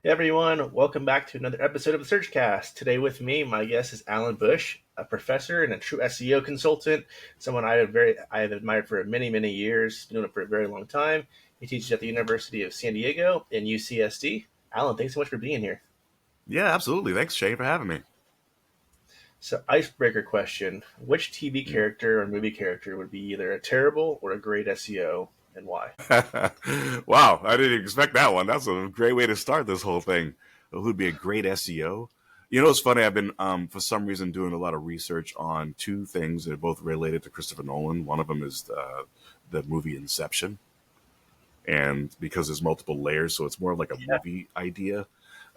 Hey everyone, welcome back to another episode of the Searchcast. Today with me, my guest is Alan Bush, a professor and a true SEO consultant, someone I have admired for many years, been doing it for a very long time. He teaches at the University of San Diego and UCSD. Alan, thanks so much for being here. Yeah, absolutely. Thanks, Shay, for having me. So, icebreaker question: which TV character or movie character would be either a terrible or a great SEO, and why? Wow, I didn't expect that one. That's a great way to start this whole thing. Who'd be a great SEO? You know, it's funny. I've been, for some reason, doing a lot of research on two things that are both related to Christopher Nolan. One of them is the movie Inception, and because there's multiple layers, so it's more like a Yeah, movie idea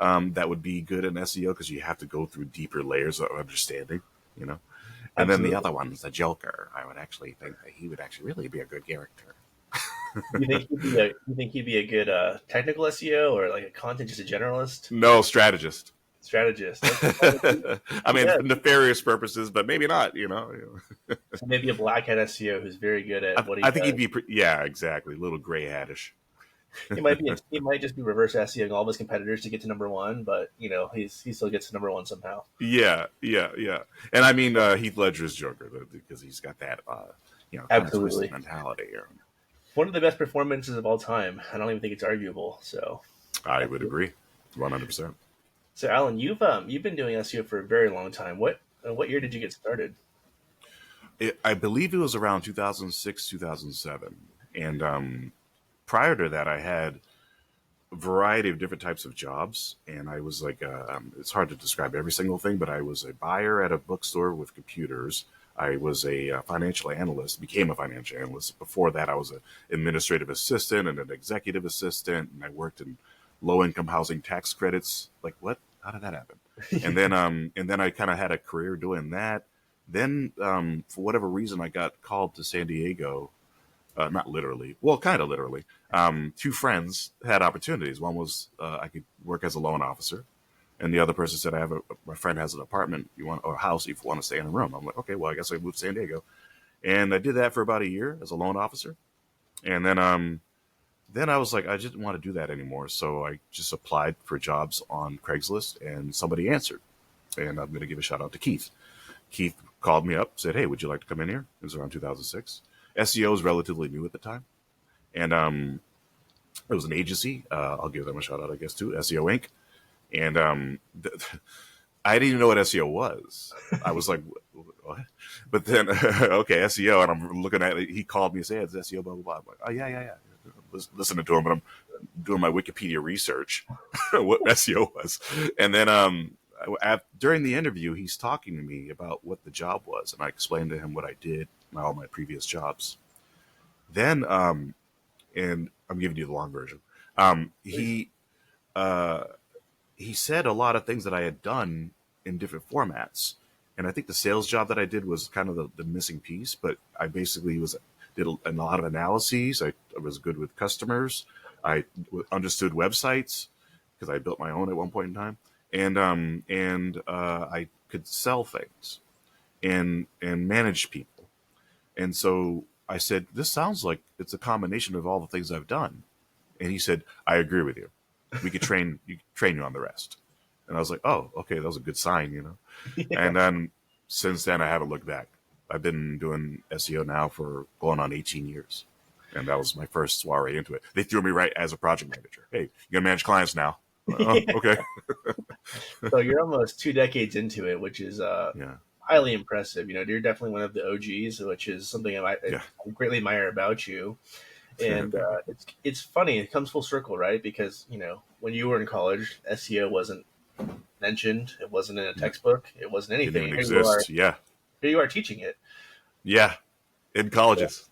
that would be good in SEO because you have to go through deeper layers of understanding. You know, and then the absolutely. other one is the Joker. I would actually think that he would actually really be a good character. You think he'd be a good technical SEO or like a content just a generalist No strategist. strategist? Okay, I mean, yeah. for nefarious purposes, but maybe not. So maybe a black hat SEO who's very good at what he I think he'd does. be. Yeah, exactly. A little gray hattish. He might just be reverse SEOing all of his competitors to get to number one, but he still gets to number one somehow. Yeah. And I mean, Heath Ledger's Joker because he's got that, kind of twisted Absolutely, mentality. one of the best performances of all time. I don't even think it's arguable. So, I would absolutely. agree, 100%. So Alan, you've been doing SEO for a very long time. What year did you get started? I believe it was around 2006, 2007, and prior to that, I had variety of different types of jobs, and I was like, it's hard to describe every single thing, but I was a buyer at a bookstore with computers. I was a financial analyst, became a financial analyst. Before that, I was an administrative assistant and an executive assistant, and I worked in low income housing tax credits. Like, what? How did that happen? And then I kind of had a career doing that. Then, for whatever reason, I got called to San Diego, not literally, well, kind of literally. Two friends had opportunities. One was I could work as a loan officer, and the other person said, my friend has an apartment you want or a house if you want to stay in a room. I'm like, okay, well, I guess I moved to San Diego, and I did that for about a year as a loan officer, and then I was like, I didn't want to do that anymore, so I just applied for jobs on Craigslist, and somebody answered, and I'm going to give a shout out to Keith. Keith called me up, said, hey, would you like to come in here? It was around 2006. SEO was relatively new at the time. And it was an agency. I'll give them a shout out, I guess, too, SEO Inc. And I didn't even know what SEO was. I was like, what? But then, okay, SEO. And I'm looking at it. He called me and said, hey, it's SEO, blah, blah, blah. I'm like, oh, yeah. Listening to him, but I'm doing my Wikipedia research, what SEO was. And then during the interview, he's talking to me about what the job was. And I explained to him what I did, all my previous jobs. Then, and I'm giving you the long version. Please. Uh, he said a lot of things that I had done in different formats, and I think the sales job that I did was kind of the missing piece. But I basically did a lot of analyses. I was good with customers. I understood websites because I built my own at one point in time, and I could sell things and manage people. And so I said, this sounds like it's a combination of all the things I've done. And he said, I agree with you. We could train you on the rest. And I was like, oh, okay, that was a good sign. Yeah. And then since then, I haven't looked back. I've been doing SEO now for going on 18 years. And that was my first soiree into it. They threw me right as a project manager. Hey, you're going to manage clients now. Oh, Yeah. okay. So you're almost 2 decades into it, which is Yeah. highly impressive. You're definitely one of the OGs, which is something Yeah. I greatly admire about you. And Thank you. it's funny. It comes full circle, right? Because when you were in college, SEO wasn't mentioned. It wasn't in a textbook. It wasn't Didn't anything. even exist. Yeah. Here you are teaching it. Yeah. In Yeah, colleges.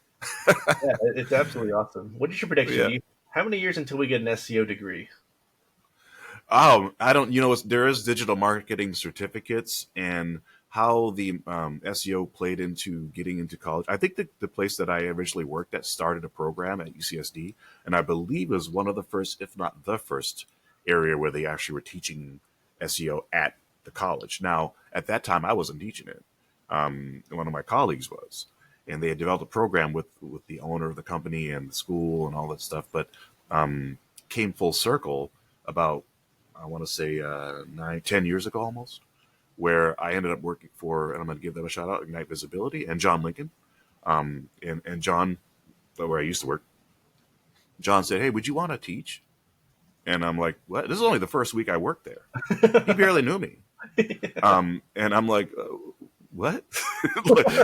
yeah, it's absolutely awesome. What is your prediction? Yeah. How many years until we get an SEO degree? Oh, I don't. There is digital marketing certificates, and how the SEO played into getting into college. I think the place that I originally worked at started a program at UCSD, and I believe it was one of the first, if not the first, area where they actually were teaching SEO at the college. Now, at that time, I wasn't teaching it. One of my colleagues was, and they had developed a program with the owner of the company and the school and all that stuff. But came full circle about I want to say 10 years ago almost, where I ended up working for, and I'm going to give them a shout out, Ignite Visibility and John Lincoln. And John, where I used to work, John said, "Hey, would you want to teach?" And I'm like, "What? This is only the first week I worked there." He barely knew me. And I'm like, "What?"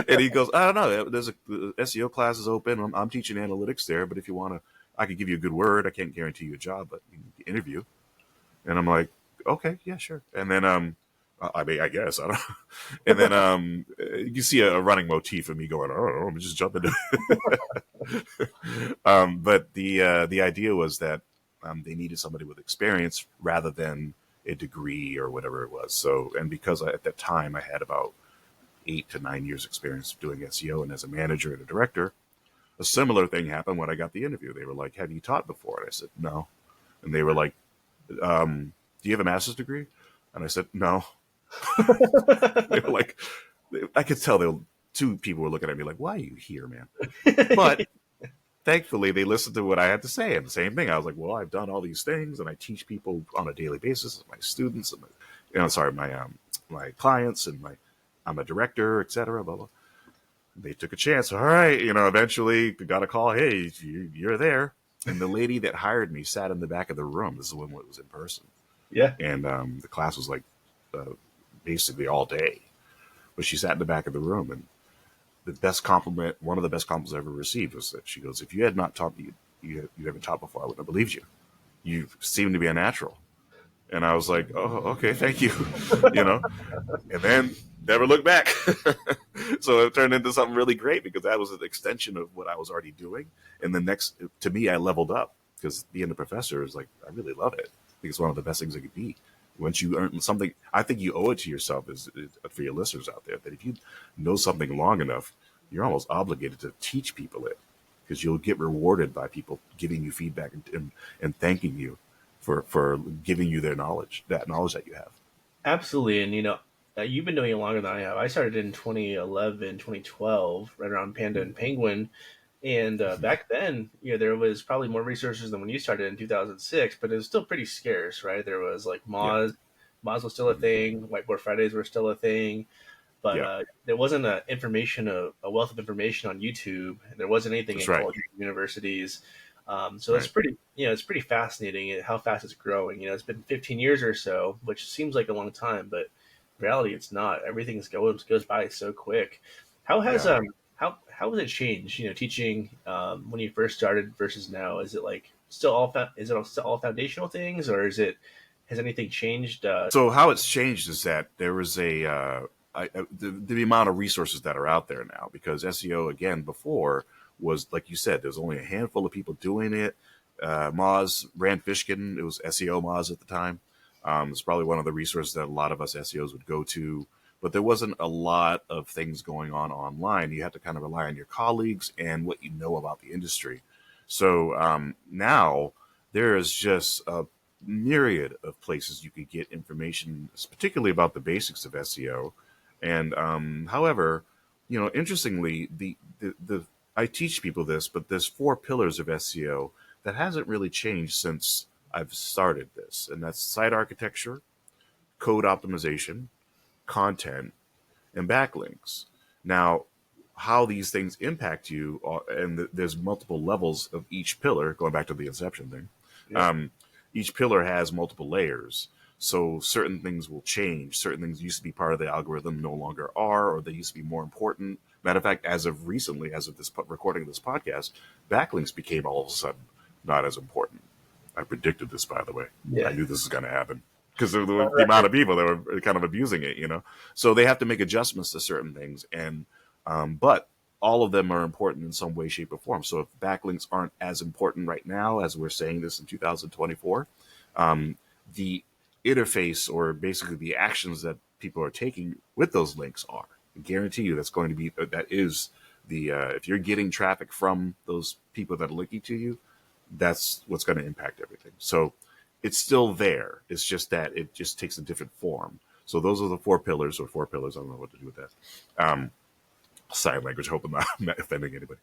And he goes, "I don't know. There's the SEO class is open. I'm teaching analytics there, but if you want to, I could give you a good word. I can't guarantee you a job, but you can interview." And I'm like, "Okay, yeah, sure." And then, I mean, I guess I don't. And then, you see a running motif of me going, "Oh, let me just jump into it." But the idea was that they needed somebody with experience rather than a degree or whatever it was. So, and because at that time I had about 8 to 9 years experience doing SEO and as a manager and a director, a similar thing happened when I got the interview. They were like, "Have you taught before?" And I said, "No." And they were like, "Do you have a master's degree?" And I said, "No." They were like, I could tell two people were looking at me like, "Why are you here, man?" But thankfully, they listened to what I had to say. And the same thing, I was like, "Well, I've done all these things, and I teach people on a daily basis, my students, and my clients, and I'm a director, etc." Blah blah. They took a chance. All right, eventually got a call. "Hey, you're there." And the lady that hired me sat in the back of the room. This is when it was in person, Yeah. and the class was like basically all day. But she sat in the back of the room, and one of the best compliments I ever received was that she goes, "If you had not taught me, you haven't taught before, I wouldn't have believed you. You seem to be a natural." And I was like, "Oh, okay, thank you." you know, and then never looked back. So it turned into something really great because that was an extension of what I was already doing. And the next, to me, I leveled up because being a professor is like, I really love it. I think it's one of the best things it could be. Once you earn something, I think you owe it to yourself for your listeners out there, that if you know something long enough, you're almost obligated to teach people it because you'll get rewarded by people giving you feedback and thanking you for giving you that knowledge that you have. Absolutely. And, you've been doing it longer than I have. I started in 2011, 2012, right around Panda and Penguin. And back then, there was probably more resources than when you started in 2006, but it was still pretty scarce, right? There was like Yeah. Moz. Moz was still a thing. Whiteboard Fridays were still a thing. But Yeah. there wasn't a wealth of information on YouTube. There wasn't anything That's in right. college universities. So it's Right. it's pretty fascinating how fast it's growing. It's been 15 years or so, which seems like a long time, but in reality, it's not. Everything goes by so quick. How has Yeah. how has it changed? Teaching when you first started versus now. Is it like still is it still all foundational things, or has anything changed? So how it's changed is that there was the amount of resources that are out there now, because SEO again before was, like you said, there's only a handful of people doing it. Moz, Rand Fishkin, it was SEO Moz at the time. It's probably one of the resources that a lot of us SEOs would go to, but there wasn't a lot of things going on online. You had to kind of rely on your colleagues and what you know about the industry. So now there is just a myriad of places you could get information, particularly about the basics of SEO. And however, interestingly, the I teach people this, but there's 4 pillars of SEO that hasn't really changed since I've started this, and that's site architecture, code optimization, content, and backlinks. Now, how these things impact you, and there's multiple levels of each pillar. Going back to the Inception thing, Yeah. um, each pillar has multiple layers. So certain things will change. Certain things used to be part of the algorithm no longer are, or they used to be more important. Matter of fact, as of recently, as of this recording of this podcast, backlinks became all of a sudden not as important. I predicted this, by the way. I Yeah. knew this was going to happen because of On the amount record. of people that were kind of abusing it. So they have to make adjustments to certain things, and but all of them are important in some way, shape, or form. So if backlinks aren't as important right now as we're saying this in 2024, the interface, or basically the actions that people are taking with those links, are. I guarantee you that's going to be that is the if you're getting traffic from those people that are linking to you, that's what's going to impact everything. So it's still there. It's just that it just takes a different form. So those are the 4 pillars, or 4 pillars. I don't know what to do with that. Sign language. Hope I'm not offending anybody.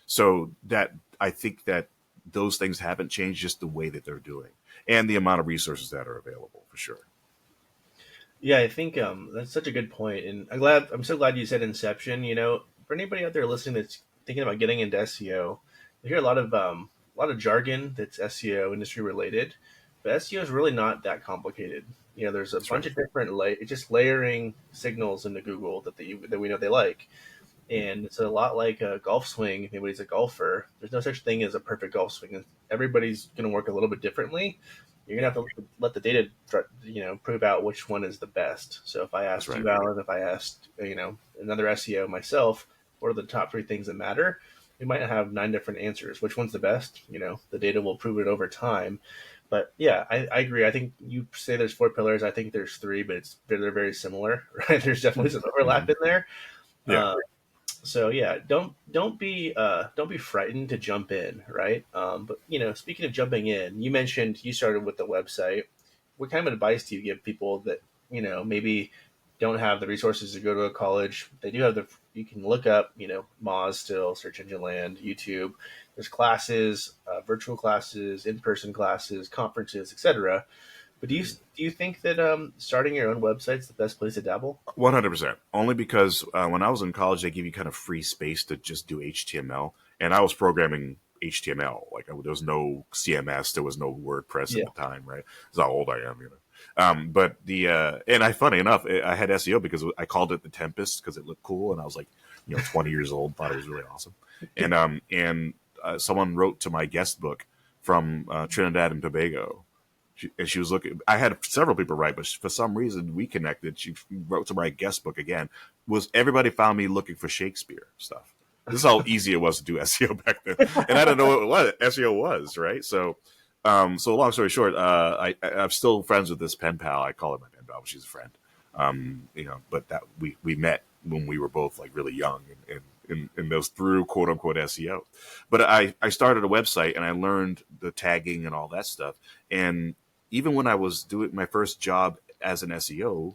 So that I think that those things haven't changed, just the way that they're doing. and the amount of resources that are available for sure. Yeah, I think that's such a good point, and I'm so glad you said Inception. For anybody out there listening that's thinking about getting into SEO, you hear a lot of jargon that's SEO industry related, but SEO is really not that complicated. There's a That's right. bunch of different it's just layering signals into Google that we know they like. And it's a lot like a golf swing. If anybody's a golfer, there's no such thing as a perfect golf swing. Everybody's going to work a little bit differently. You're going Yeah, to have to let the data, prove out which one is the best. So if I that's asked right. you, Alan, if I asked, another SEO myself, what are the top three things that matter? We might have 9 different answers. Which one's the best? The data will prove it over time. But yeah, I agree. I think you say there's 4 pillars. I think there's 3, but they're very similar, right? There's definitely some Hmm. overlap in there. Yeah. So yeah, don't be frightened to jump in, right? But speaking of jumping in, you mentioned you started with the website. What kind of advice do you give people that maybe don't have the resources to go to a college? They do have you can look up Moz still, search engine land, YouTube. There's classes, virtual classes, in-person classes, conferences, etc. But do you think that starting your own website's the best place to dabble? 100%. Only because when I was in college, they give you kind of free space to just do HTML, and I was programming HTML. Like there was no CMS, there was no WordPress at Yeah, the time, right? That's how old I am, you know. But the and I, funny enough, I had SEO because I called it the Tempest because it looked cool, and I was like, 20 years old, thought it was really awesome, and someone wrote to my guest book from Trinidad and Tobago, and she was looking. I had several people write, but for some reason we connected. She wrote to my guest book again. Was everybody found me looking for Shakespeare stuff? This is how easy it was to do SEO back then, and I didn't know what SEO was, right? So long story short, I'm still friends with this pen pal. I call her my pen pal, but she's a friend. But that we met when we were both like really young, and those through quote unquote SEO. But I started a website and I learned the tagging and all that stuff. And even when I was doing my first job as an SEO,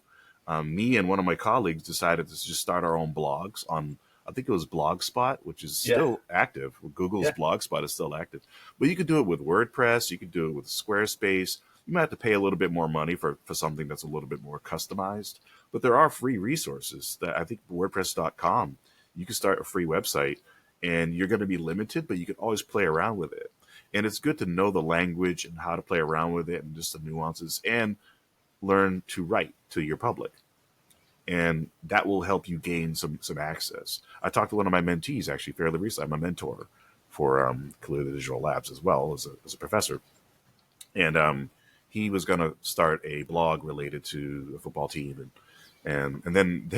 me and one of my colleagues decided to just start our own blogs on, I think it was Blogspot, which is yeah, still active. Google's yeah. Blogspot is still active. But you could do it with WordPress. You could do it with Squarespace. You might have to pay a little bit more money for something that's a little bit more customized. But there are free resources that I think WordPress.com, you can start a free website and you're going to be limited, but you can always play around with it. And it's good to know the language and how to play around with it and just the nuances and learn to write to your public. And that will help you gain some access. I talked to one of my mentees actually fairly recently. I'm a mentor for Clearly Digital Labs as well as a professor. And he was going to start a blog related to the football team. And then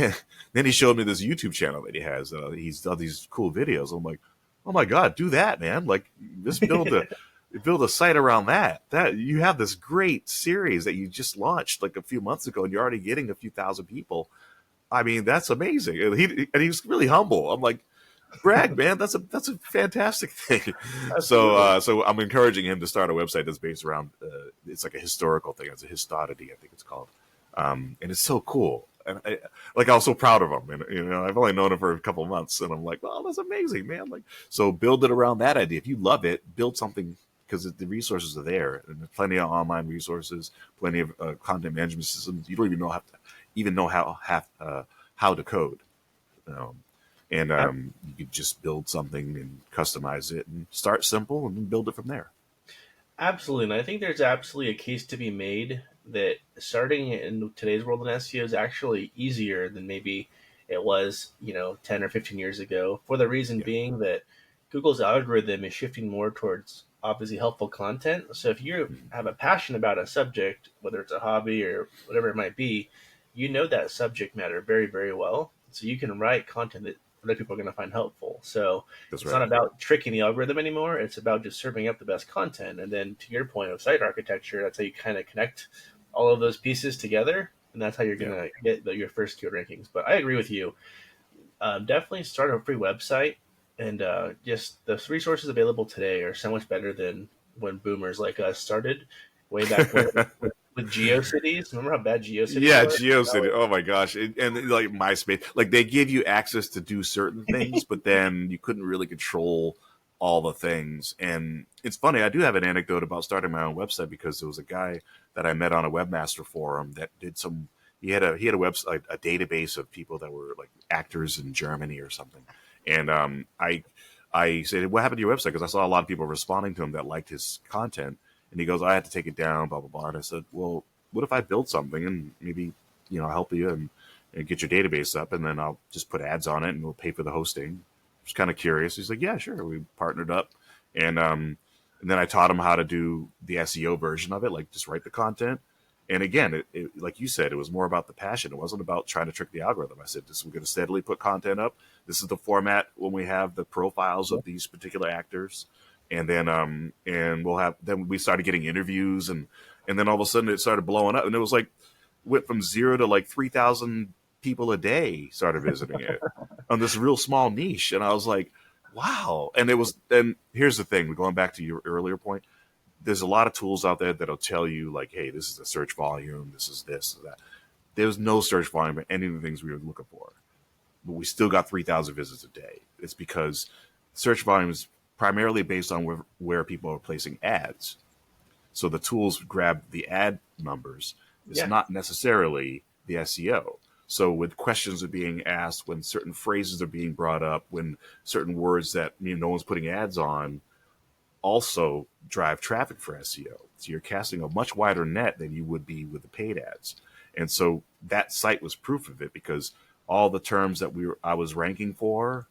he showed me this YouTube channel that he has. He's done these cool videos. I'm like, oh my God, do that, man. Like just build a site around that. That you have this great series that you just launched like a few months ago, and you're already getting a few thousand people. I mean, that's amazing. And he was really humble. I'm like, brag, man. That's a fantastic thing. Absolutely. So I'm encouraging him to start a website that's based around. It's like a historical thing. It's a histodity, I think it's called. And it's so cool. And I was so proud of him. And I've only known him for a couple of months, and I'm like, well, that's amazing, man. Like, so build it around that idea. If you love it, build something because the resources are there, and there's plenty of online resources, plenty of content management systems. You don't even know how to code. Um, and you could just build something and customize it and start simple and then build it from there. Absolutely. And I think there's absolutely a case to be made that starting in today's world in SEO is actually easier than maybe it was, 10 or 15 years ago, for the reason Yeah. being that Google's algorithm is shifting more towards obviously helpful content. So if you Mhm. have a passion about a subject, whether it's a hobby or whatever it might be, you know that subject matter very, very well. So you can write content that other people are going to find helpful. So That's it's right. not about tricking the algorithm anymore. It's about just serving up the best content. And then to your point of site architecture, that's how you kind of connect all of those pieces together. And that's how you're going Yeah. to get your first keyword rankings. But I agree with you. Definitely start a free website. And just the resources available today are so much better than when boomers like us started way back when with GeoCities. Remember how bad GeoCities Yeah, was? GeoCity. Oh my gosh, and like MySpace, like they gave you access to do certain things, but then you couldn't really control all the things. And it's funny, I do have an anecdote about starting my own website because there was a guy that I met on a webmaster forum that did some. He had a website, a database of people that were like actors in Germany or something. And I said, "What happened to your website?" Because I saw a lot of people responding to him that liked his content. And he goes, "I had to take it down, blah blah blah." And I said, "Well, what if I build something and maybe help you and get your database up, and then I'll just put ads on it and we'll pay for the hosting." Just kind of curious. He's like, "Yeah, sure." We partnered up, and then I taught him how to do the SEO version of it, like just write the content. And again, like you said, it was more about the passion. It wasn't about trying to trick the algorithm. I said, "This we're going to steadily put content up. This is the format when we have the profiles of these particular actors, and we'll have." Then we started getting interviews, and then all of a sudden it started blowing up, and it was like went from zero to like 3,000 people a day started visiting it on this real small niche, and I was like, "Wow!" And it was. And here's the thing: going back to your earlier point, there's a lot of tools out there that'll tell you like, "Hey, this is the search volume. This is this, that." There's no search volume for any of the things we were looking for, but we still got 3,000 visits a day. It's because search volume is primarily based on where people are placing ads. So the tools grab the ad numbers. It's Yeah. not necessarily the SEO. So when questions are being asked, when certain phrases are being brought up, when certain words that no one's putting ads on also drive traffic for SEO. So you're casting a much wider net than you would be with the paid ads. And so that site was proof of it because all the terms that I was ranking for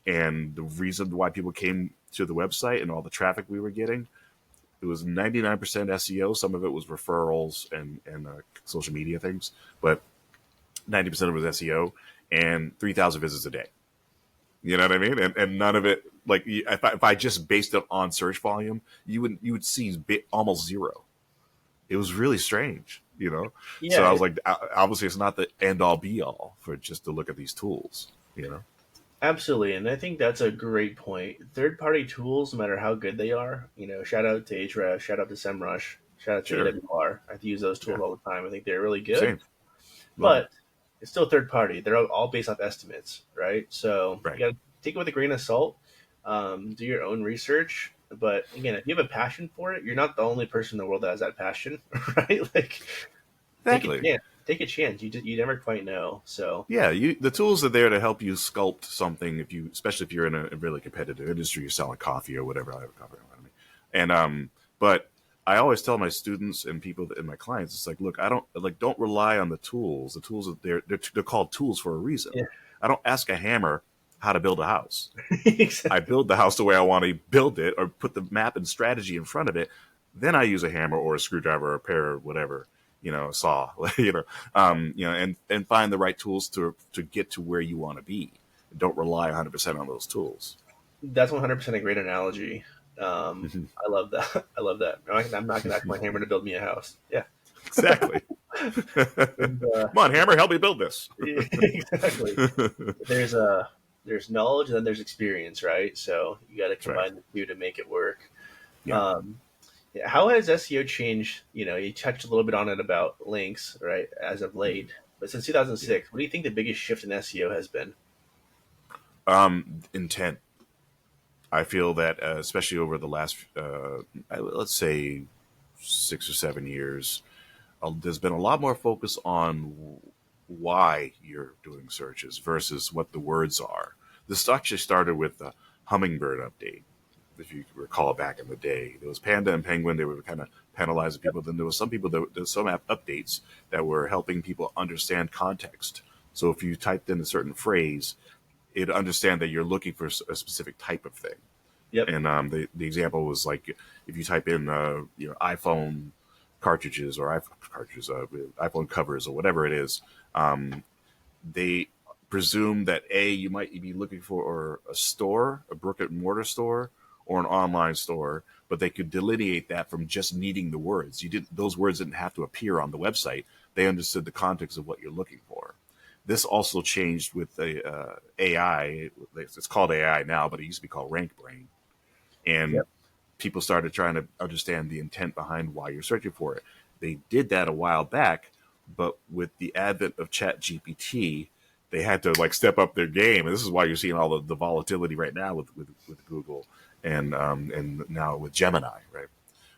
and the reason why people came to the website and all the traffic we were getting, it was 99% SEO. Some of it was referrals and social media things, but 90% of it was SEO and 3,000 visits a day. You know what I mean? And none of it, like if I just based it on search volume, you would see almost zero. It was really strange, you know? So Yeah, I was like, obviously it's not the end all be all for just to look at these tools, you know? absolutely. And I think that's a great point. Third party tools, no matter how good they are, shout out to Ahrefs, shout out to SEMrush, shout out to Sure. AWR. I use those tools Yeah. all the time. I think they're really good, Same. Love them. but it's still third party. They're all based off estimates, right? So you Right. got to take it with a grain of salt, do your own research. But again, if you have a passion for it, you're not the only person in the world that has that passion, right? Like, take a Exactly. chance. Take a chance. You never quite know. So Yeah, the tools are there to help you sculpt something especially if you're in a really competitive industry, you're selling coffee or whatever. I have a coffee around me. And but I always tell my students and people and my clients, it's like, look, I don't rely on the tools. The tools they're called tools for a reason. yeah, I don't ask a hammer how to build a house. I exactly. build the house the way I want to build it, or put the map and strategy in front of it. Then I use a hammer or a screwdriver or a pair or whatever, a saw, and find the right tools to get to where you want to be. Don't rely 100% on those tools. That's 100% a great analogy. I love that. I love that. I'm not going to ask my hammer to build me a house. Yeah. Exactly. And, Come on, hammer, help me build this. exactly. There's there's knowledge and then there's experience, right? So you got to That's right. combine the two to make it work. Yeah. Um, yeah, how has SEO changed? You touched a little bit on it about links, right, as of late. But since Yeah. 2006, what do you think the biggest shift in SEO has been? Intent. I feel that, especially over the last, let's say, 6 or 7 years, there's been a lot more focus on why you're doing searches versus what the words are. This actually started with the Hummingbird update. If you recall back in the day, there was Panda and Penguin. They were kind of penalizing people. Then there was some people there's some updates that were helping people understand context. So if you typed in a certain phrase, it'd understand that you're looking for a specific type of thing. Yep. And the example was like if you type in iPhone cartridges or iPhone covers or whatever it is, they presume that you might be looking for a store, a brick and mortar store, or an online store, but they could delineate that from just needing the words. Those words didn't have to appear on the website. They understood the context of what you're looking for. This also changed with the AI. It's called AI now, but it used to be called Rank Brain. And Yep. people started trying to understand the intent behind why you're searching for it. They did that a while back, but with the advent of Chat GPT, they had to like step up their game. And this is why you're seeing all the volatility right now with Google. and now with Gemini, right?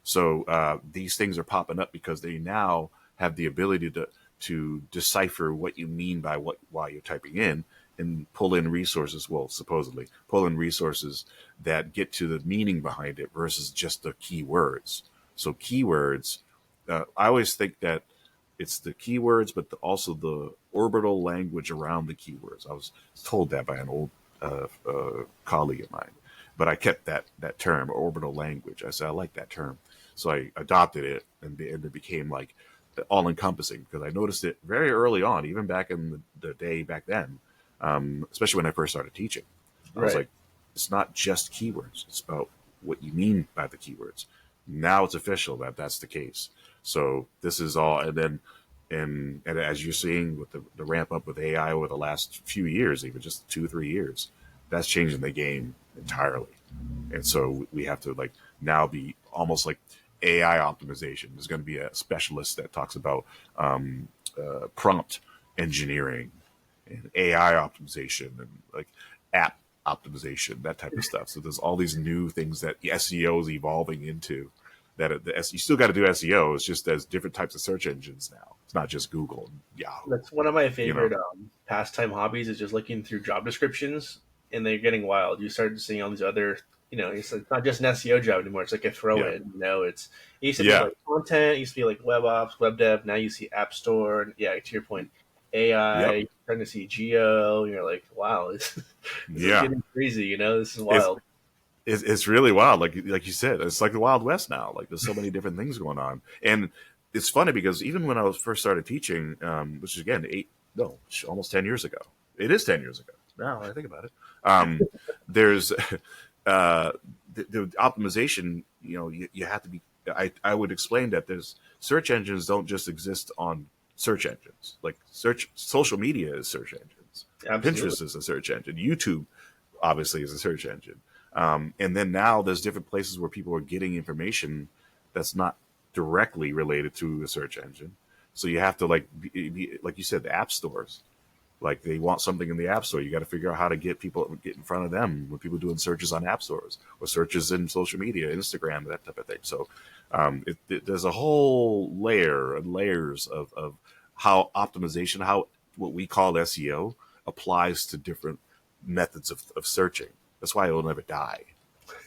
So these things are popping up because they now have the ability to decipher what you mean by what while you're typing in, and pull in resources. Well, supposedly pull in resources that get to the meaning behind it versus just the keywords. So keywords, I always think that it's the keywords, but also the orbital language around the keywords. I was told that by an old colleague of mine, but I kept that term, orbital language. I said I like that term, so I adopted it, and it became like all encompassing because I noticed it very early on, even back in the day back then, especially when I first started teaching. I was Right. like, it's not just keywords; it's about what you mean by the keywords. Now it's official that that's the case. So this is all, and then and as you're seeing with the ramp up with AI over the last few years, even just 2 or 3 years, that's changing the game entirely. And so we have to like now be almost like AI optimization. There's going to be a specialist that talks about prompt engineering and AI optimization and like app optimization, that type of stuff. So there's all these new things that the SEO is evolving into. You still got to do SEO. It's just there's different types of search engines now. It's not just Google and Yahoo. That's one of my You know? favorite pastime hobbies is just looking through job descriptions, and they're getting wild. You start seeing all these other, it's not just an SEO job anymore. It's like a throw Yeah. in. It used to be Yeah. like content, it used to be like web ops, web dev. Now you see app store, and yeah, to your point, AI. Yep. You're starting to see geo, and you're like, wow, this is Yeah. getting crazy. This is It's wild. it's really wild. Like you said, it's like the Wild West now. Like there's so many different things going on, and it's funny because even when I was first started teaching, which is again almost 10 years ago. It is 10 years ago now. I think about it. There's the optimization. You have to be. I would explain that there's search engines don't just exist on search engines. Like social media is search engines. Absolutely. Pinterest is a search engine. YouTube obviously is a search engine. And then now there's different places where people are getting information that's not directly related to a search engine. So you have to like you said, the app stores. Like they want something in the app store, you got to figure out how to get in front of them when people doing searches on app stores or searches in social media, Instagram, that type of thing. So there's a whole layer and layers of how optimization, how what we call SEO applies to different methods of searching. That's why it will never die.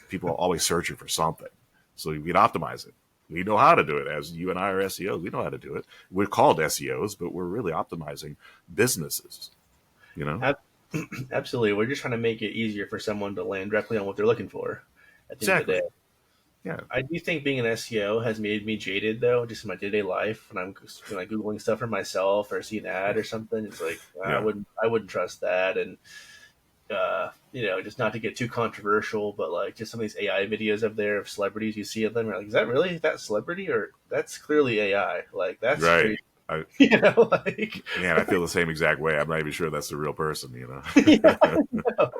People are always searching for something. So we can optimize it. We know how to do it. As you and I are SEOs, we know how to do it. We're called SEOs, but we're really optimizing businesses, you know? Ab- Absolutely. We're just trying to make it easier for someone to land directly on what they're looking for at the end of the Exactly. day. Yeah. I do think being an SEO has made me jaded though, just in my day to day life. When I'm googling stuff for myself or see an ad or something, it's like Yeah. I wouldn't trust that. And just not to get too controversial, but like just some of these AI videos up there of celebrities you see of them, you're like, is that really that celebrity or that's clearly AI? Like that's Right. crazy, I, like man, I feel the same exact way. I'm not even sure that's the real person. yeah, I know.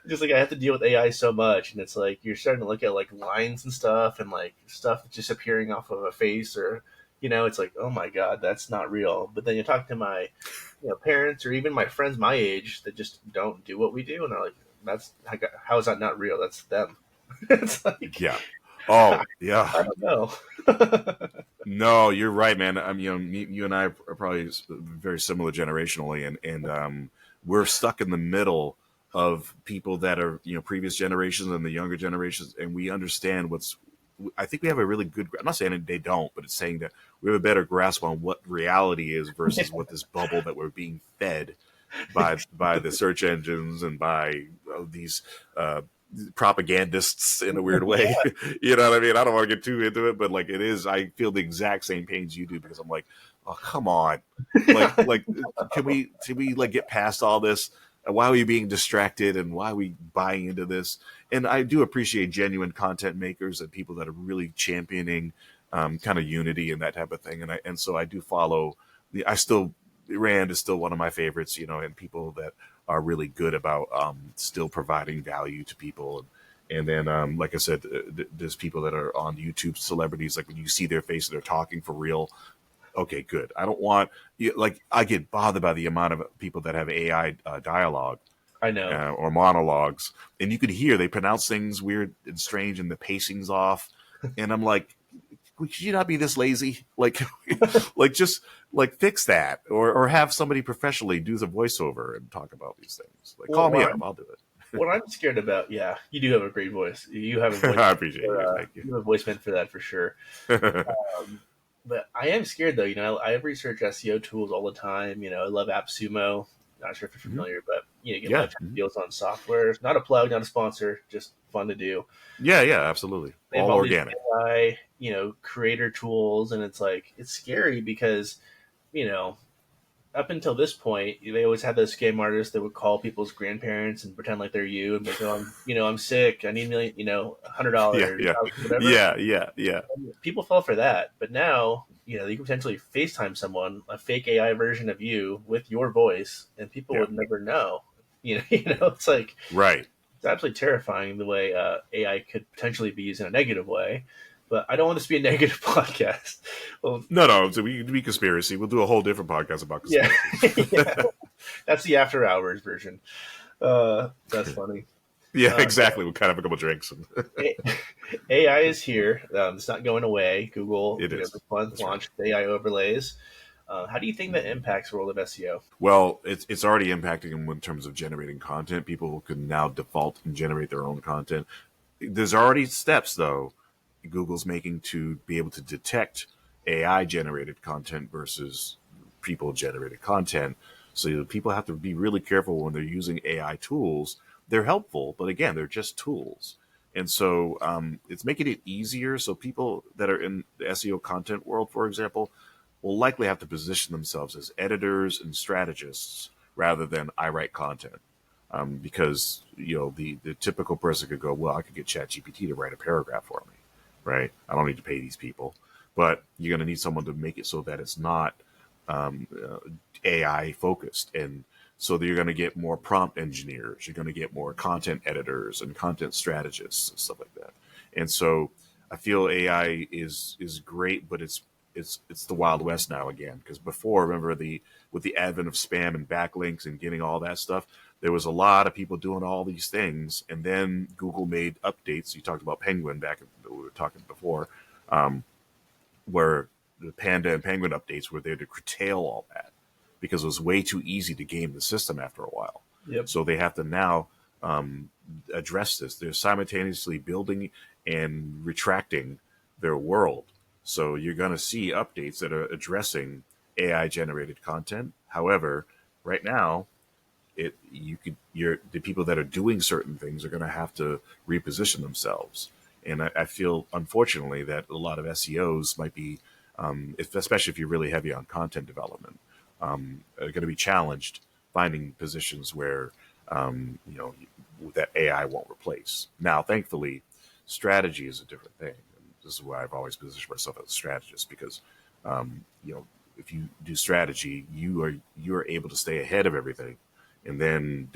Just like I have to deal with AI so much, and it's like you're starting to look at like lines and stuff, and like stuff that's just appearing off of a face, or it's like, oh my god, that's not real. But then you talk to my, parents or even my friends my age that just don't do what we do, and they're like, that's how is that not real? That's them. It's like Yeah. I, Oh, yeah. I don't know. No, you're right, man. You and I are probably very similar generationally, and we're stuck in the middle of people that are previous generations and the younger generations, and we understand what's. I think we have a really good. I'm not saying that they don't, but it's saying that we have a better grasp on what reality is versus what this bubble that we're being fed by the search engines and by these uh, propagandists in a weird way. You know what I mean? I don't want to get too into it, but like it is, I feel the exact same pains you do because I'm like, oh come on, like can we like get past all this? Why are we being distracted and why are we buying into this? And I do appreciate genuine content makers and people that are really championing kind of unity and that type of thing. And so I do follow. I still Rand is still one of my favorites, and people that are really good about still providing value to people. And then, like I said, there's people that are on YouTube, celebrities, like when you see their face and they're talking for real. Okay, good. I don't want, like, I get bothered by the amount of people that have AI dialogue. I know. or monologues, and you could hear they pronounce things weird and strange, and the pacing's off. And I'm like, could you not be this lazy? Like, like just like fix that, or have somebody professionally do the voiceover and talk about these things. Like, Well, call me up, I'll do it. what I'm scared about, yeah, you do have a great voice. You have a voice I meant appreciate for you. Thank you. you have a voice meant for that for sure. But I am scared though. I research SEO tools all the time. I love AppSumo. Not sure if you're Mhm. familiar, but get Yeah. lifetime Mhm. deals on software. It's not a plug, not a sponsor, just fun to do. Yeah, yeah, absolutely. They have All all these organic. AI, creator tools, and it's scary because you know up until this point, they always had those scam artists that would call people's grandparents and pretend like they're you and be like, "Oh, I'm sick. I need a million, Yeah, $100, yeah, whatever." yeah, yeah, yeah. People fall for that, but now you can potentially FaceTime someone, a fake AI version of you with your voice, and people Yeah. would never know. It's like Right. it's absolutely terrifying the way AI could potentially be used in a negative way. But I don't want this to be a negative podcast. Well, No, no, so we be conspiracy. We'll do a whole different podcast about yeah, conspiracies. yeah, that's the after hours version. That's funny. Yeah, Uh, exactly. We'll kind of have a couple drinks. And A- AI is here. It's not going away. Google, it is. this month That's right. launched AI overlays. How do you think that Mhm. impacts the world of SEO? Well, it's already impacting them in terms of generating content. People can now default and generate their own content. There's already steps though Google's making to be able to detect AI generated content versus people generated content. So people have to be really careful when they're using AI tools. They're helpful, but again, they're just tools. And so it's making it easier. So people that are in the SEO content world, for example, will likely have to position themselves as editors and strategists rather than I write content. Because the typical person could go, well, I could get ChatGPT to write a paragraph for me, right? I don't need to pay these people, but you're going to need someone to make it so that it's not um, uh, AI focused, and so that you're going to get more prompt engineers, you're going to get more content editors and content strategists and stuff like that. And so I feel AI is great, but it's the Wild West now again. Because before, remember with the advent of spam and backlinks and getting all that stuff, there was a lot of people doing all these things, and then Google made updates. You talked about Penguin back we were talking before, um, where the Panda and Penguin updates were there to curtail all that because it was way too easy to game the system after a while. Yep. So they have to now address this. They're simultaneously building and retracting their world. So you're going to see updates that are addressing AI generated content. However, right now, the people that are doing certain things are going to have to reposition themselves. And I feel, unfortunately, that a lot of SEOs might be, especially if you're really heavy on content development, are going to be challenged finding positions where that AI won't replace. Now, thankfully, strategy is a different thing. And this is why I've always positioned myself as a strategist because, if you do strategy, you're able to stay ahead of everything, and then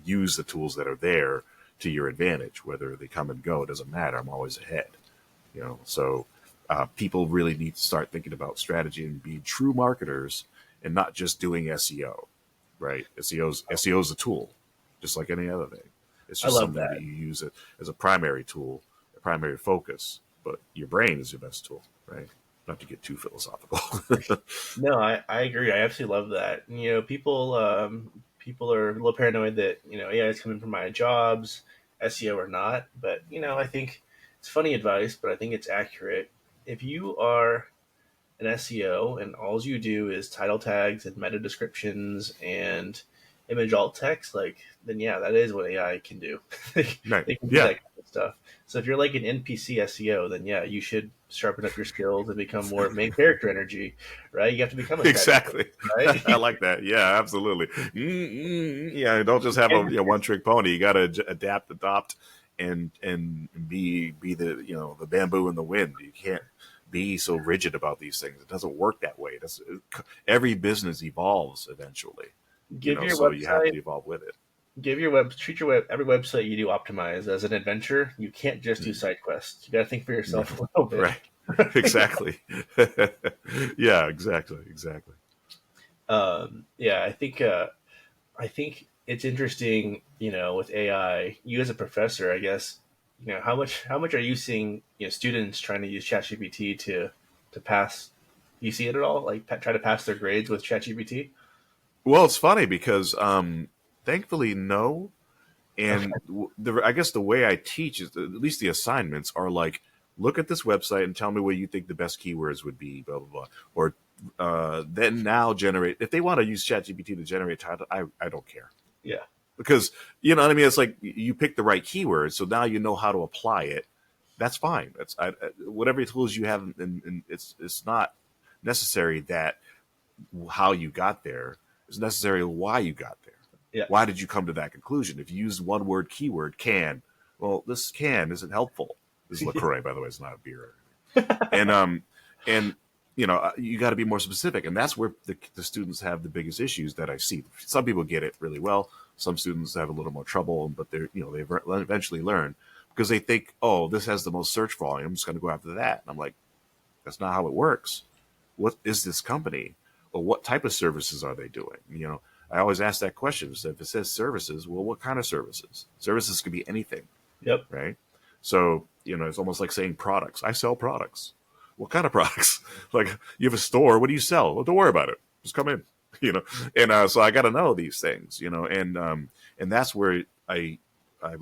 use the tools that are there to your advantage. Whether they come and go, it doesn't matter. I'm always ahead. So people really need to start thinking about strategy and be true marketers and not just doing SEO. Right? SEO's a tool, just like any other thing. It's I just love something that. that you use it as a primary tool, a primary focus. But your brain is your best tool, right? Not to get too philosophical. No, I agree. I absolutely love that. People are a little paranoid that AI is coming from my jobs, SEO or not. But I think it's funny advice, but I think it's accurate. If you are an SEO and all you do is title tags and meta descriptions and image alt text, then yeah, that is what AI can do. they Right. can do Yeah. that kind of stuff. So if you're like an NPC SEO, then yeah, you should sharpen up your skills and become more main character energy, right? You have to become a strategist, Exactly. right? I like that. Yeah, absolutely. Yeah, don't just have a And one trick pony. You got to adapt, adopt, and be the the bamboo in the wind. You can't be so rigid about these things. It doesn't work that way. Every business evolves eventually. give your So you have website to evolve with it. treat your every website you do optimize as an adventure. You can't just do Mm. side quests. You got to think for Yeah. yourself a little bit. Right. Exactly. Yeah. Exactly. Exactly. Yeah, I think it's interesting, with AI. You as a professor, I guess, how much are you seeing, students trying to use ChatGPT to pass? You see it at all? Like try to pass their grades with ChatGPT? Well, it's funny because thankfully no. Okay. And I guess the way I teach is at least the assignments are like, look at this website and tell me what you think the best keywords would be, blah blah blah. Or then now generate if they want to use ChatGPT to generate title, I don't care Yeah. because you know what I mean. It's like you pick the right keywords, so now you know how to apply it. That's fine. Whatever tools you have, and it's not necessary that how you got there is necessarily why you got there. Yeah. Why did you come to that conclusion? If you use one word keyword, can, well, this can isn't helpful. This is LaCroix, by the way, it's not a beer. And and you got to be more specific, and that's where the students have the biggest issues that I see. Some people get it really well. Some students have a little more trouble, but they eventually learn because they think, oh, this has the most search volume. I'm just going to go after that. And I'm like, that's not how it works. What is this company? Or what type of services are they doing? I always ask that question. So if it says services, well, what kind of services? Services could be anything, Yep. right? So, it's almost like saying products. I sell products. What kind of products? Like, you have a store. What do you sell? Well, don't worry about it. Just come in, you know. And so I got to know these things, and that's where I'm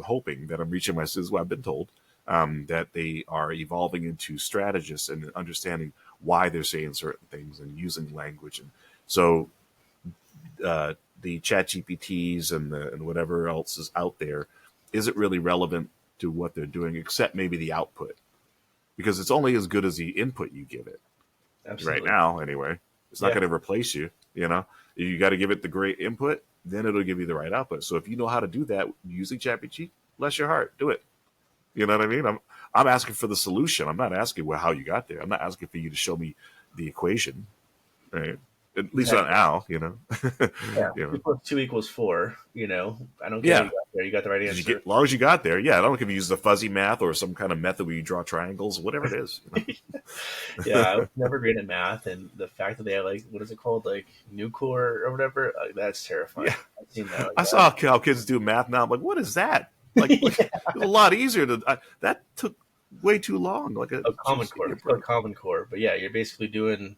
hoping that I'm reaching my students. Well, I've been told that they are evolving into strategists and understanding why they're saying certain things and using language. And so the chat GPTs and whatever else is out there isn't really relevant to what they're doing, except maybe the output, because it's only as good as the input you give it right Absolutely. now. Anyway, it's not Yeah. going to replace you. You got to give it the great input, then it'll give you the right output. So if you know how to do that using ChatGPT, bless your heart, do it. You know what I mean? I'm asking for the solution. I'm not asking how you got there. I'm not asking for you to show me the equation, right? At least not Exactly. now, Yeah. you know. 2 + 2 = 4. I don't care how you Yeah, got there. You got the right did you get answer. as long as you got there? Yeah, I don't care if you use the fuzzy math or some kind of method where you draw triangles, whatever it is. Yeah, I was never great at math, and the fact that they have, like, what is it called, like Nucor or whatever, that's terrifying. Yeah, I've seen that. Like, I saw how kids do math now. I'm like, what is that? Like, look, yeah. it's a lot easier that took way too long. Like, Oh, Common just give Core. me a It's called break. Common Core. But yeah, you're basically doing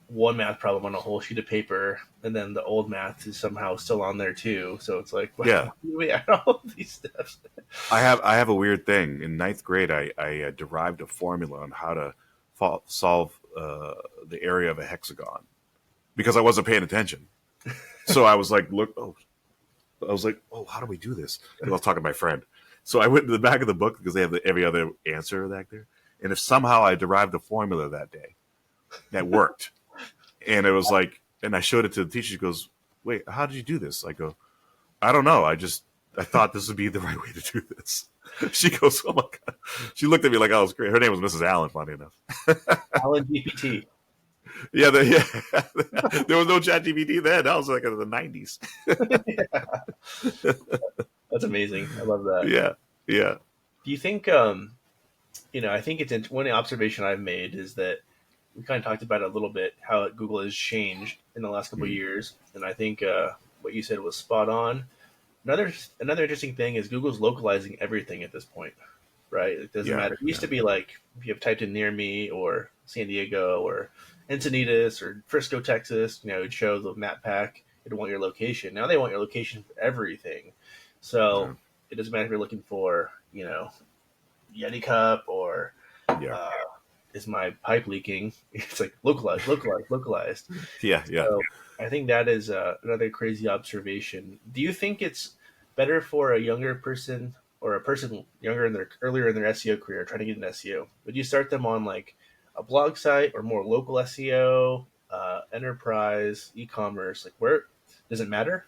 one math problem on a whole sheet of paper, and then the old math is somehow still on there too. So it's like, why Yeah, do we add all of these steps? I have a weird thing. In ninth grade, I derived a formula on how to solve the area of a hexagon because I wasn't paying attention. So I was like, how do we do this? Because I was talking to my friend. So I went to the back of the book because they have every other answer back there. And if somehow I derived a formula that day that worked, and it was like, and I showed it to the teacher, she goes, "Wait, how did you do this?" I go, "I don't know. I thought this would be the right way to do this." She goes, "Oh my god!" She looked at me like I was great. Her name was Mrs. Allen, funny enough. Alan GPT. Yeah, there was no chat GPT then. That was like in the '90s. That's amazing. I love that. Yeah, yeah. Do you think, I think one observation I've made is that we kind of talked about it a little bit, how Google has changed in the last couple of Mm, years. And I think what you said was spot on. Another interesting thing is Google's localizing everything at this point, right? It doesn't yeah, matter. It used yeah. to be like if you have typed in near me or San Diego or Encinitas or Frisco, Texas, it'd show the map pack. It'd want your location. Now they want your location for everything. Yeah. So it doesn't matter if you're looking for, Yeti cup or Yeah. uh, is my pipe leaking? It's like localized, localized, localized. Yeah, yeah. So I think that is another crazy observation. Do you think it's better for a younger person or a person younger in their earlier in their SEO career trying to get an SEO? Would you start them on like a blog site or more local SEO, enterprise, e-commerce? Like where does it matter?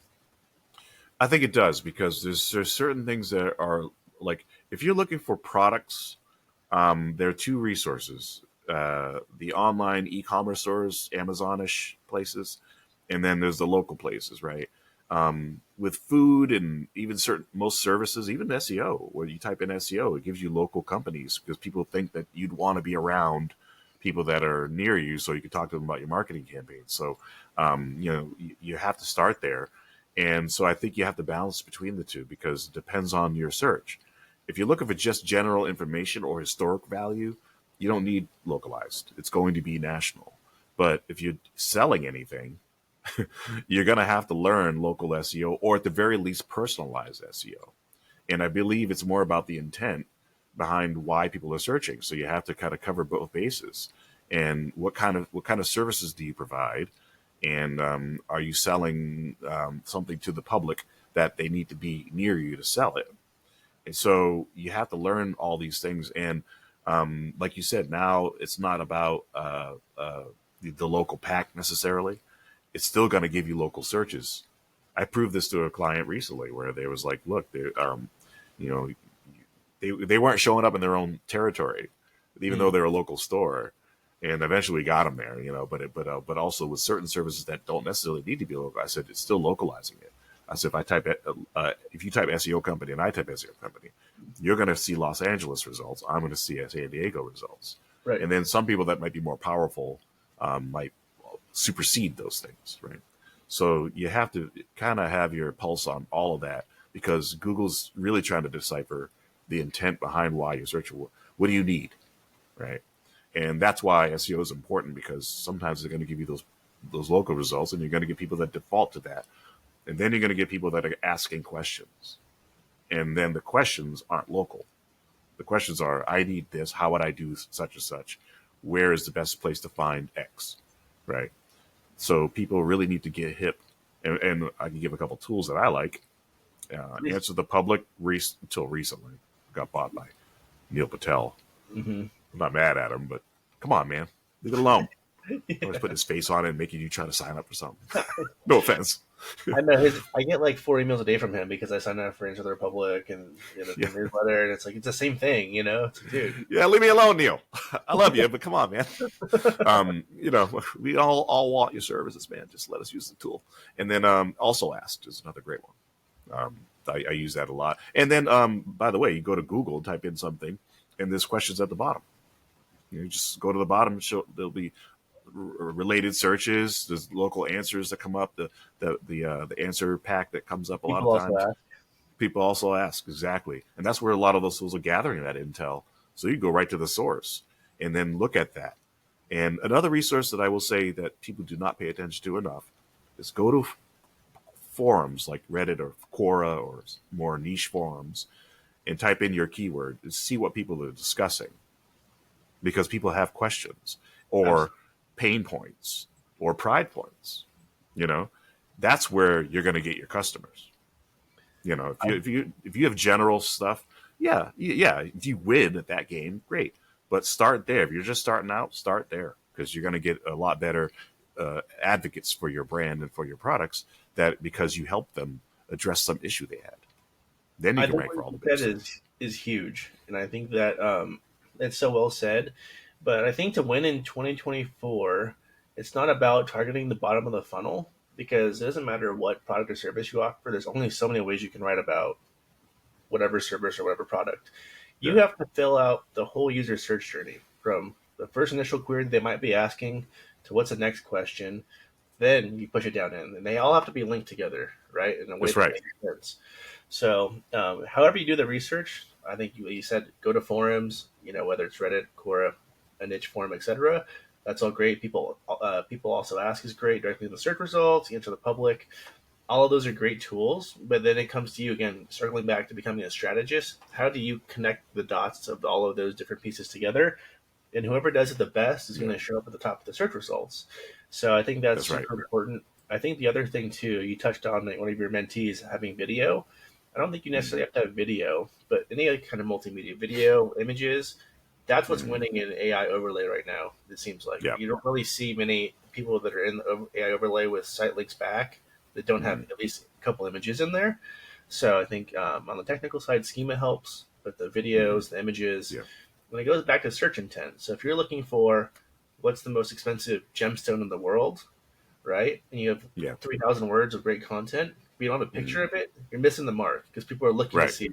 I think it does because there's certain things that are like if you're looking for products, there are two resources: the online e-commerce stores, Amazonish places, and then there's the local places, right? With food and even certain most services, even SEO, where you type in SEO, it gives you local companies because people think that you'd want to be around people that are near you, so you can talk to them about your marketing campaign. So, you have to start there, And so I think you have to balance between the two because it depends on your search. If you're looking for just general information or historic value, you don't need localized. It's going to be national. But if you're selling anything, you're going to have to learn local SEO or at the very least personalized SEO. And I believe it's more about the intent behind why people are searching. So you have to kind of cover both bases. And what kind of services do you provide? And are you selling something to the public that they need to be near you to sell it? And so you have to learn all these things. And like you said, now it's not about the local pack necessarily. It's still going to give you local searches. I proved this to a client recently where they was like, look, you know, they weren't showing up in their own territory, even though they're a local store. And eventually we got them there, but also with certain services that don't necessarily need to be local, I said it's still localizing it. I said if you type SEO company and I type SEO company, you're going to see Los Angeles results. I'm going to see San Diego results, Right. and then some people that might be more powerful might supersede those things, right? So you have to kind of have your pulse on all of that because Google's really trying to decipher the intent behind why you're searching. What do you need, right? And that's why SEO is important because sometimes they're going to give you those local results, and you're going to get people that default to that, and then you're going to get people that are asking questions, and then the questions aren't local. The questions are, I need this. How would I do such and such? Where is the best place to find X, right? So people really need to get hip, and I can give a couple tools that I like. Answer the Public until recently got bought by Neil Patel. Mm-hmm. I'm not mad at him, but come on, man, leave it alone. Always putting his face on it and making you try to sign up for something. No offense. I know I get like 4 emails a day from him because I sign up for Answer the Republic and the Yeah, newsletter, and it's like it's the same thing, It's like, dude. yeah, leave me alone, Neil. I love you, but come on, man. We all want your services, man. Just let us use the tool. And then also asked is another great one. I use that a lot. And then, by the way, you go to Google, type in something, and there's questions at the bottom. You just go to the bottom. There'll be related searches. There's local answers that come up. The answer pack that comes up a lot People of also times. ask. People also ask exactly, and that's where a lot of those tools are gathering that intel. So you go right to the source and then look at that. And another resource that I will say that people do not pay attention to enough is go to forums like Reddit or Quora or more niche forums and type in your keyword and see what people are discussing because people have questions or pain points or pride points. You know, that's where you're going to get your customers. If you have general stuff, yeah. If you win at that game, great. But start there. If you're just starting out, start there because you're going to get a lot better advocates for your brand and for your products that because you helped them address some issue they had. Then you I can think rank for what all you the big said stuff. is huge, and I think that it's so well said. But I think to win in 2024, it's not about targeting the bottom of the funnel because it doesn't matter what product or service you offer. There's only so many ways you can write about whatever service or whatever product. You Yeah. have to fill out the whole user search journey from the first initial query they might be asking to what's the next question. Then you push it down in, and they all have to be linked together, right, in a way That's that right. makes sense. So, however you do the research, I think you said go to forums, whether it's Reddit, Quora, a niche forum, etc. That's all great. People also ask is great directly in the search results, answer the public. All of those are great tools, but then it comes to you again, circling back to becoming a strategist. How do you connect the dots of all of those different pieces together? And whoever does it the best is going Yeah. to show up at the top of the search results. So I think that's That's right. super important. I think the other thing too, you touched on one of your mentees having video. I don't think you necessarily Mm-hmm. have to have video, but any other kind of multimedia, video, images, that's what's Mm-hmm. winning in AI overlay right now. It seems like Yeah. you don't really see many people that are in the AI overlay with site links back that don't have Mm-hmm. at least a couple images in there. So I think on the technical side, schema helps, but the Mm-hmm. videos, the images, Yeah. when it goes back to search intent. So if you're looking for what's the most expensive gemstone in the world, right? And you have Yeah. 3,000 words of great content, but you don't have a Mm-hmm. picture of it, you're missing the mark because people are looking to Right. see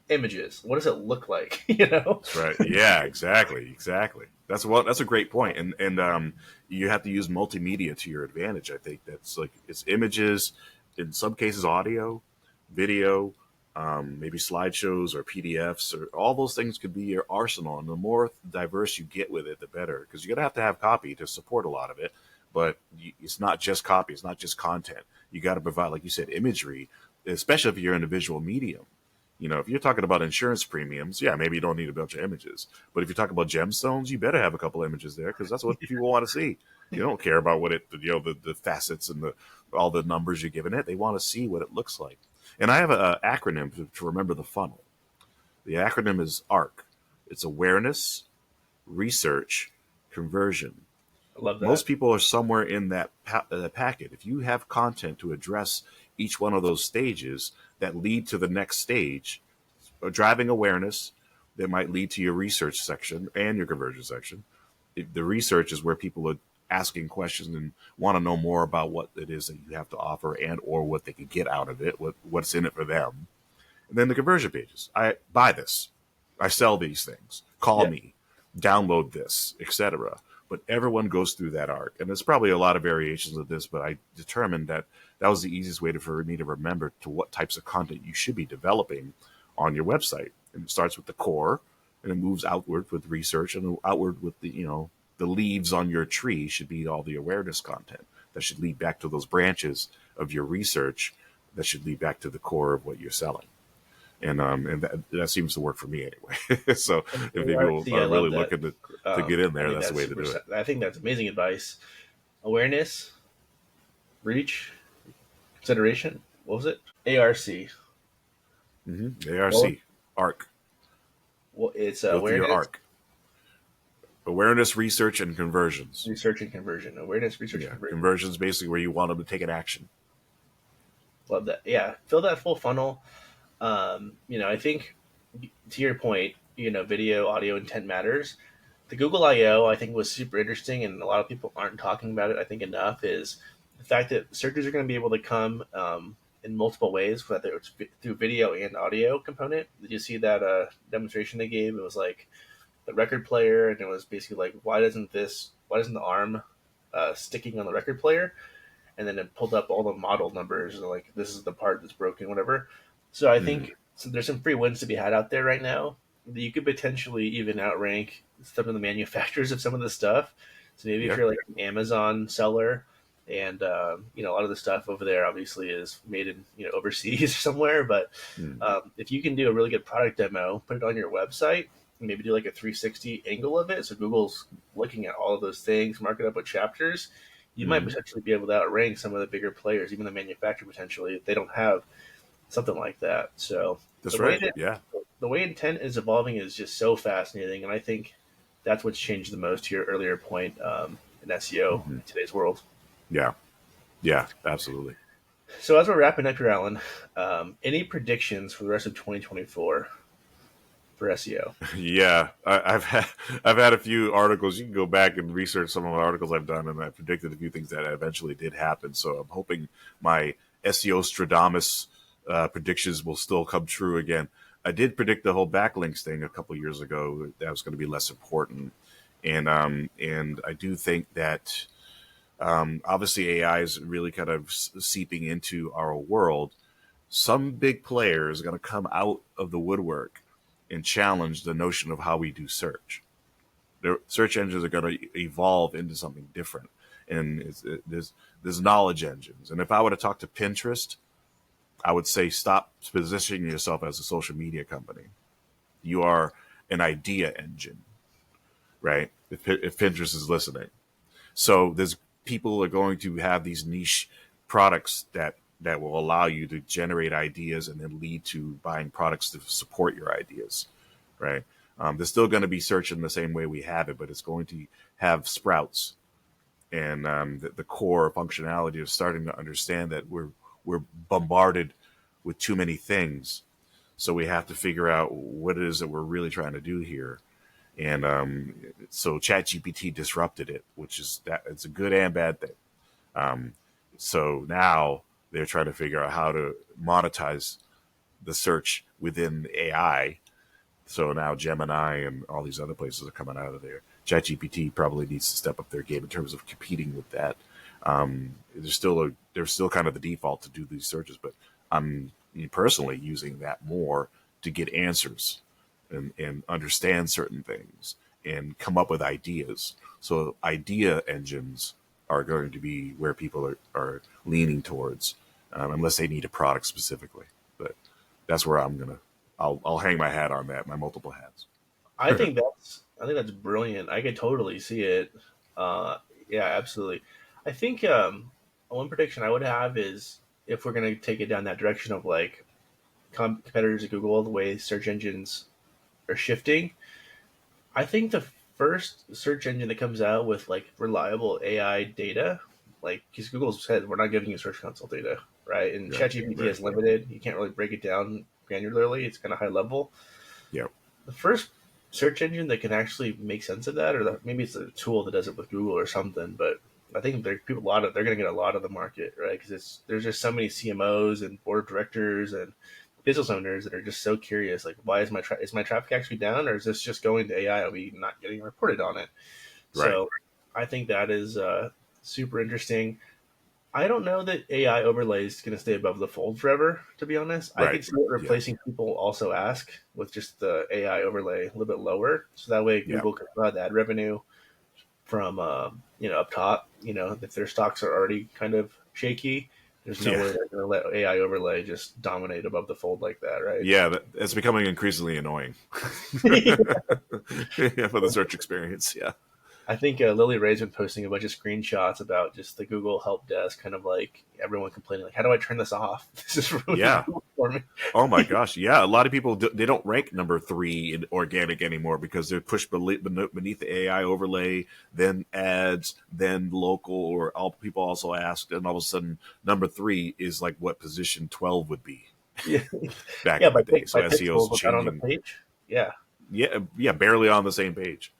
images. What does it look like? You know? That's right. Yeah, exactly. Exactly. That's a great point. And you have to use multimedia to your advantage. I think that's like it's images, in some cases audio, video, maybe slideshows or PDFs, or all those things could be your arsenal. And the more diverse you get with it, the better, because you're going to have copy to support a lot of it. But it's not just copy, it's not just content. You got to provide, like you said, imagery, especially if you're in a visual medium. If you're talking about insurance premiums, yeah, maybe you don't need a bunch of images. But if you're talking about gemstones, you better have a couple images there, because that's what people want to see. You don't care about what the facets and all the numbers you're giving it. They want to see what it looks like. And I have an acronym to remember the funnel. The acronym is ARC. It's awareness, research, conversion. I love that. Most people are somewhere in that packet. If you have content to address each one of those stages that lead to the next stage, driving awareness that might lead to your research section and your conversion section. The research is where people are asking questions and want to know more about what it is that you have to offer and or what they can get out of it, what's in it for them. And then the conversion pages. I buy this. I sell these things. Call Yeah. me. Download this, etc. But everyone goes through that arc. And there's probably a lot of variations of this, but I determined that that was the easiest way for me to remember to what types of content you should be developing on your website. And it starts with the core, and it moves outward with research, and outward with the leaves on your tree should be all the awareness content that should lead back to those branches of your research that should lead back to the core of what you're selling. And that seems to work for me anyway. So if people See, I are love really that. looking to get in I there, think that's the that's way to do super. it. I think that's amazing advice. Awareness, reach, consideration. What was it? ARC. Well, ARC. well, it's Go through your awareness, ARC. Awareness, research, and conversions. research, and conversion. Awareness, research, and Yeah, conversion. conversions basically where you want them to take an action. Love that. Yeah, fill that full funnel. I think to your point, video, audio, intent matters. The Google I/O, I think, was super interesting, and a lot of people aren't talking about it, I think, enough, is the fact that searchers are going to be able to come in multiple ways, whether it's through video and audio component. Did you see that demonstration they gave? It was like the record player, and it was basically like, why doesn't the arm sticking on the record player? And then it pulled up all the model numbers, and like, this is the part that's broken, whatever. So I Mm, think there's some free wins to be had out there right now. You could potentially even outrank some of the manufacturers of some of the stuff. So maybe if yeah. you're like an Amazon seller, and a lot of the stuff over there obviously is made in overseas or somewhere, but Mm, if you can do a really good product demo, put it on your website, and maybe do like a 360 angle of it, so Google's looking at all of those things, mark it up with chapters, you might mm. potentially be able to outrank some of the bigger players, even the manufacturer potentially, if they don't have something like that. So the That's way right. that Yeah. the way intent is evolving is just so fascinating, and I think that's what's changed the most. To your earlier point, in SEO Hmm. in today's world. Yeah. Yeah. Absolutely. So as we're wrapping up here, Alan, any predictions for the rest of 2024 for SEO? Yeah, I've had a few articles. You can go back and research some of the articles I've done, and I predicted a few things that eventually did happen. So I'm hoping my SEO Stradamus predictions will still come true again. I did predict the whole backlinks thing a couple years ago. That was going to be less important, and I do think that obviously AI is really kind of seeping into our world. Some big player is going to come out of the woodwork and challenge the notion of how we do search. Their search engines are going to evolve into something different, and there's knowledge engines. And if I were to talk to Pinterest, I would say stop positioning yourself as a social media company. You are an idea engine, right? If Pinterest is listening, so there's people are going to have these niche products that will allow you to generate ideas and then lead to buying products to support your ideas, right? There's still going to be search in the same way we have it, but it's going to have sprouts, and the core functionality is starting to understand that we're bombarded with too many things, so we have to figure out what it is that we're really trying to do here. And so ChatGPT disrupted it, which is that it's a good and bad thing. Um, so now they're trying to figure out how to monetize the search within AI. So now Gemini and all these other places are coming out of there. ChatGPT probably needs to step up their game in terms of competing with that. There's still kind of the default to do these searches, but I'm personally using that more to get answers and understand certain things and come up with ideas. So idea engines are going to be where people are leaning towards, unless they need a product specifically. But that's where I'll hang my hat on that, my multiple hats. I think that's brilliant. I could totally see it. Uh, yeah, absolutely. I think one prediction I would have is if we're going to take it down that direction of like competitors at Google, the way search engines are shifting, I think the first search engine that comes out with like reliable AI data, like because Google said we're not giving you Search Console data, right? And Right, ChatGPT right. is limited; you can't really break it down granularly. It's kind of high level. Yep. The first search engine that can actually make sense of that, or maybe it's a tool that does it with Google or something. But I think they're going to get a lot of the market, right? Because there's just so many CMOs and board of directors and business owners that are just so curious, like, why is is my traffic actually down, or is this just going to AI? Are we not getting reported on it? Right. So I think that is super interesting. I don't know that AI overlay is going to stay above the fold forever. To be honest, I Right. could see it Yeah. replacing people also ask with just the AI overlay a little bit lower, so that way Yeah. Google can provide ad revenue from up top. If their stocks are already kind of shaky, there's no Yeah. way they're going to let AI overlay just dominate above the fold like that, right? Yeah. It's becoming increasingly annoying. Yeah, for the search experience. Yeah. I think Lily Ray's been posting a bunch of screenshots about just the Google help desk, kind of like everyone complaining, like, "How do I turn this off? This is ruining Yeah. Google for me." Oh my gosh, yeah. A lot of people they don't rank number three in organic anymore because they're pushed beneath the AI overlay, then ads, then local. Or all people also asked, and all of a sudden, number three is like what position 12 would be Yeah, back yeah, in the day. So by SEO pixels, is but not on the changing. page. Yeah, Yeah, yeah, barely on the same page.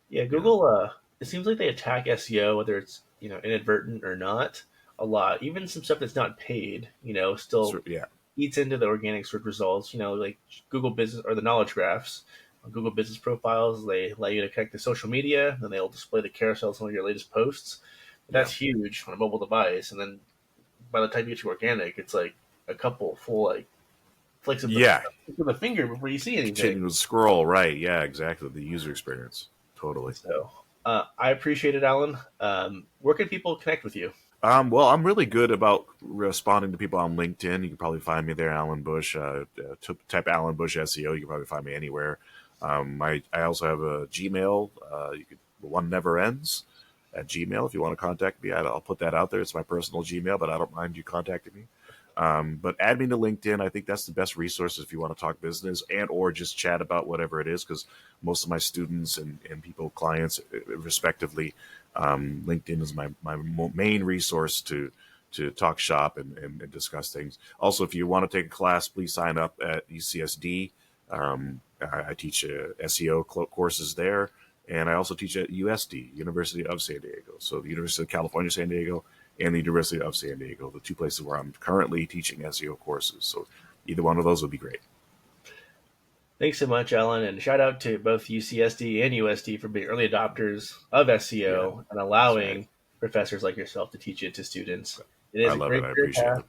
yeah. You know, Google. It seems like they attack SEO, whether it's inadvertent or not, a lot. Even some stuff that's not paid, so, still yeah, eats into the organic search results. Like Google Business or the knowledge graphs on Google Business profiles. They allow you to connect to social media, and they'll display the carousel of some of your latest posts. yeah, That's huge on a mobile device, and then by the time you get to organic, it's like a couple full like flicks of yeah. the finger before you see anything. Continue to scroll, right? Yeah, exactly. The user experience, totally. So I appreciate it, Alan. Where can people connect with you? Well, I'm really good about responding to people on LinkedIn. You can probably find me there, Alan Bush. Type Alan Bush SEO. You can probably find me anywhere. I also have a Gmail. You could one never ends at Gmail. If you want to contact me, I'll put that out there. It's my personal Gmail, but I don't mind you contacting me. But add me to LinkedIn. I think that's the best resource if you want to talk business and or just chat about whatever it is. Because most of my students and people, clients, respectively, LinkedIn is my main resource to talk shop and discuss things. Also, if you want to take a class, please sign up at UCSD. I teach SEO courses there, and I also teach at USD, University of San Diego. So the University of California, San Diego, and the University of San Diego, the two places where I'm currently teaching SEO courses. So either one of those would be great. Thanks so much, Alan, and shout out to both UCSD and USD for being early adopters of Yeah, SEO and that's right. allowing professors like yourself to teach it to students. It I is a love it. great I career appreciate path.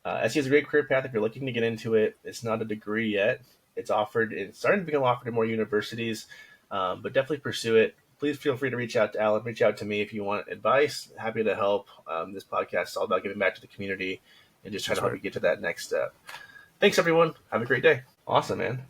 it. SEO is a great career path if you're looking to get into it. It's not a degree yet. It's starting to become offered in more universities, but definitely pursue it. Please feel free to reach out to Alan. Reach out to me if you want advice. Happy to help. This podcast is all about giving back to the community and just trying to That's help right. you get to that next step. Thanks, everyone. Have a great day. Awesome, man.